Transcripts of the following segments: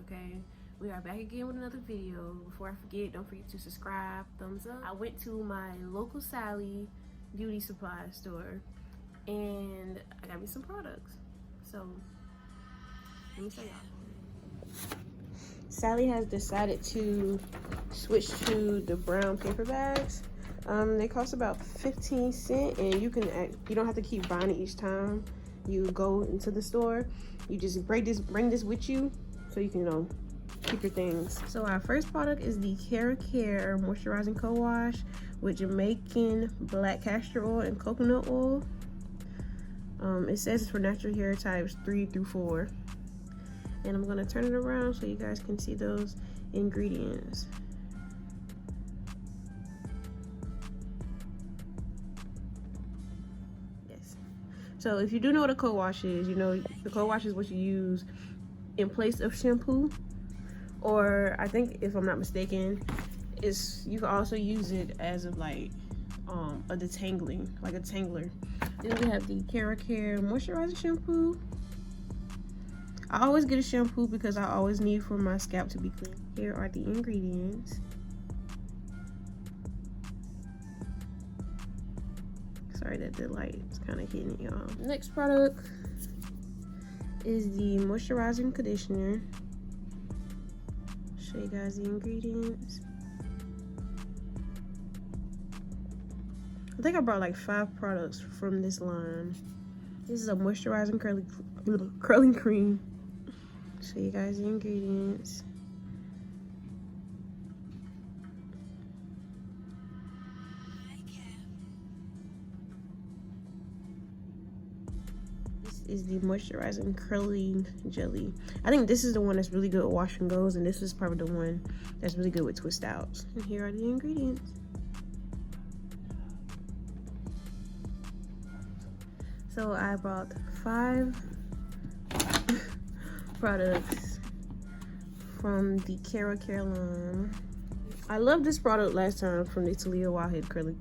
Okay, we are back again with another video. Before I forget, don't forget to subscribe, thumbs up. I went to my local Sally beauty supply store and I got me some products. So let me show y'all. Sally has decided to switch to the brown paper bags. They cost about 15 cents, and you don't have to keep buying it each time you go into the store. You just bring this with you so you can, keep your things. So our first product is the Keracare Moisturizing Co-Wash with Jamaican black castor oil and coconut oil. It says it's for natural hair types 3 through 4. And I'm gonna turn it around so you guys can see those ingredients. Yes. So if you do know what a co-wash is, the co-wash is what you use in place of shampoo. Or I think, if I'm not mistaken, you can also use it as a detangling, like a tangler. Then we have the Keracare Moisturizing Shampoo. I always get a shampoo because I always need for my scalp to be clean. Here are the ingredients. Sorry that the light is kind of hitting y'all. Next product is the Moisturizing Conditioner. Show you guys the ingredients. I think I brought like 5 products from this line. This is a moisturizing curling cream. Show you guys the ingredients. This is the moisturizing curling jelly. I think this is the one that's really good with wash and goes, and this is probably the one that's really good with twist outs. And here are the ingredients. So I bought 5 products from the Keracare line. I love this product last time from the Talia Wildhead curly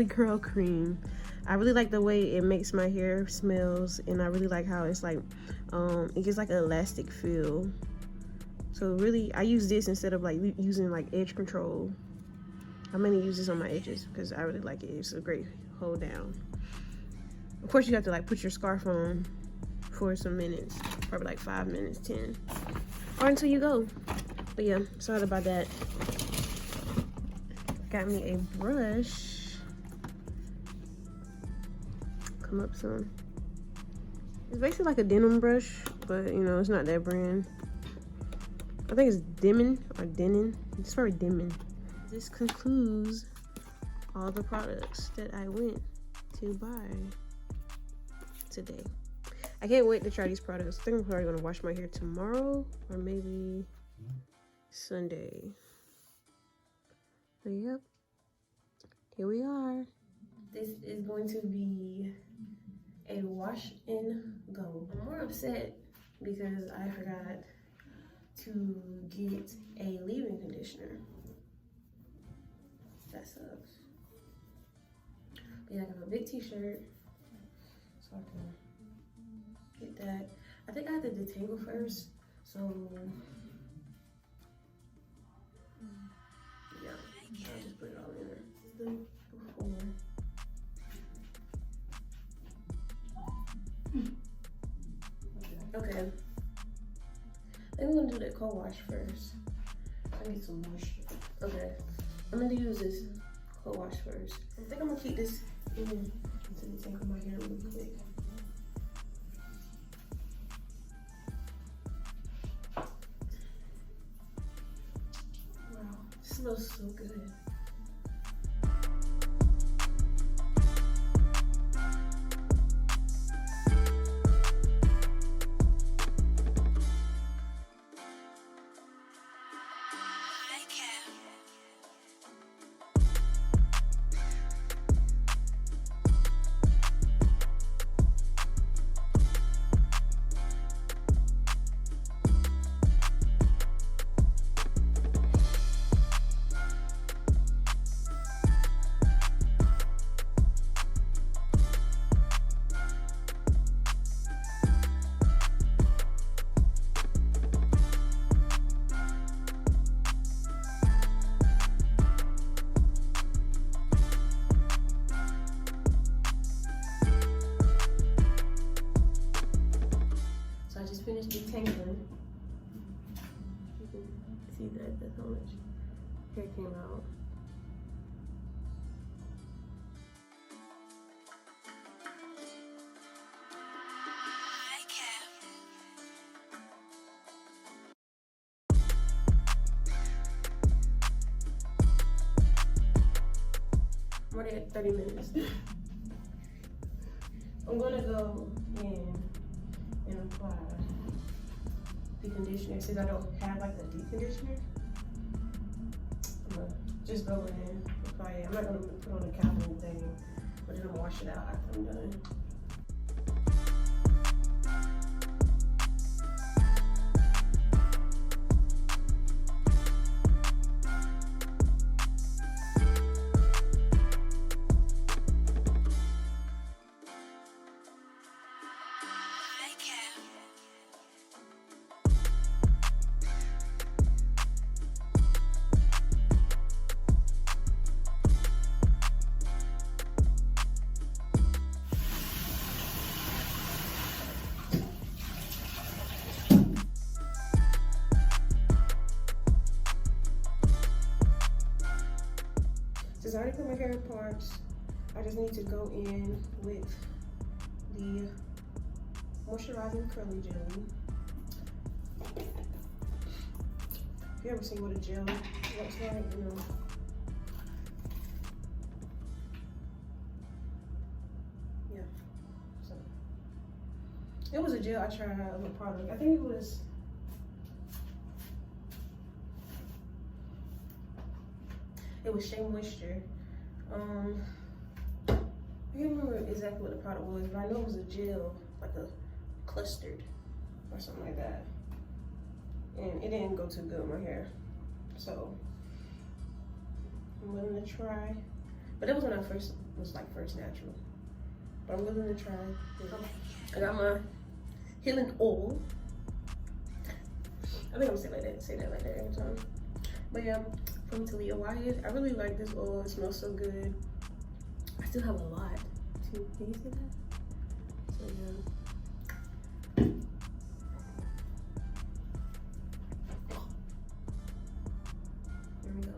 curl cream. I really like the way it makes my hair smells, and I really like how it's like it gives like an elastic feel. So really, I use this instead of like using like edge control. I mainly use this on my edges because I really like it. It's a great hold down. Of course, you have to like put your scarf on for some minutes, probably like 5 minutes, 10, or until you go. But yeah, sorry about that. Got me a brush. Come up some. It's basically like a denim brush, but it's not that brand. I think it's Denim or Denim. It's very Denim. This concludes all the products that I went to buy today. I can't wait to try these products. I think I'm probably gonna wash my hair tomorrow or maybe Sunday. But yep, here we are. This is going to be a wash and go. I'm more upset because I forgot to get a leave-in conditioner. That sucks. But yeah, I got my big t-shirt, so I can get that. I think I have to detangle first, so yeah, I'll just put it all in there. Okay, I think I'm gonna do the co-wash first. I need some moisture. Okay, I'm gonna use this co-wash first. I think I'm gonna keep this in to detangle my hair really quick. Wow, it smells so good. how much hair came out. I'm already at 30 minutes. I'm gonna go in and apply the conditioner. Since I don't have like a deep conditioner, I'm gonna just go in and apply it. I'm not gonna put on a cap or anything, but then I'm gonna wash it out after I'm done. Since I already put my hair in parts, I just need to go in with the moisturizing curly jelly. If you ever seen what a gel looks like, you know. Yeah, so. It was a gel I tried of a product. I think it was, Shea Moisture. I can't remember exactly what the product was, but I know it was a gel, like a clustered or something like that. And it didn't go too good with my hair. So I'm willing to try. But that was when I first was like first natural. But I'm willing to try. I got my healing oil. I think I'm gonna say that like that every time. But yeah, from Talia Wyatt. I really like this oil. It smells so good. I still have a lot too. Can you see that? So yeah. Here we go.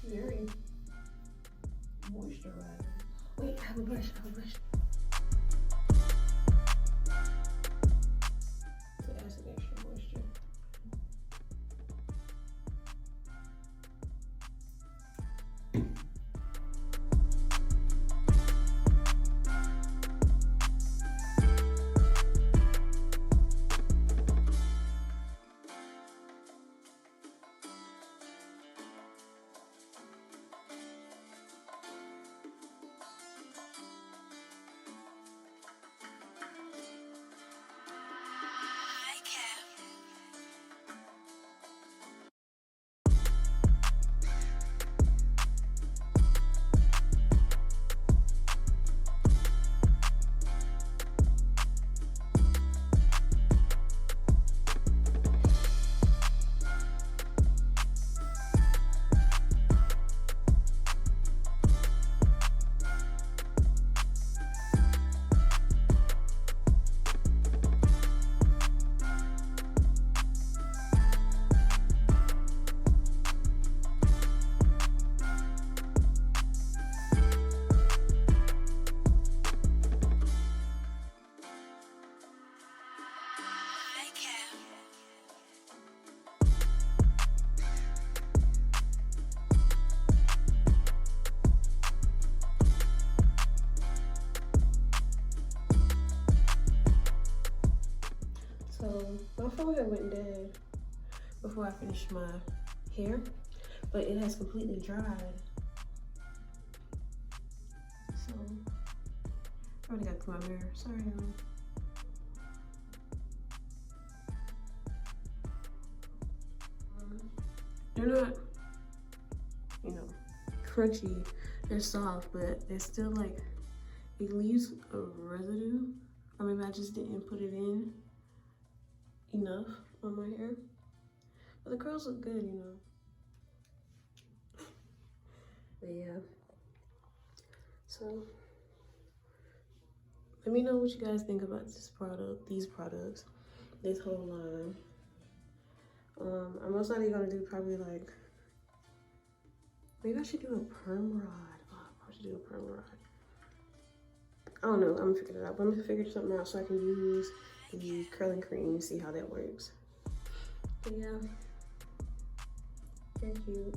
Very moisturizing. Wait, I have a brush. To add some extra moisture. So my forehead went dead before I finished my hair, but it has completely dried. So I already got to my mirror. Sorry, y'all. they're not, you know, crunchy. They're soft, but they're still like, it leaves a residue. Or maybe I just didn't put it in enough on my hair. But the curls look good, you know. But yeah. So let me know what you guys think about this product, these products, this whole line. I'm most likely gonna do probably like, maybe I should do a perm rod. Oh, I should do a perm rod. I don't know, I'm gonna figure it out. But I'm gonna figure something out so I can use the curling cream and see how that works. But yeah, thank you.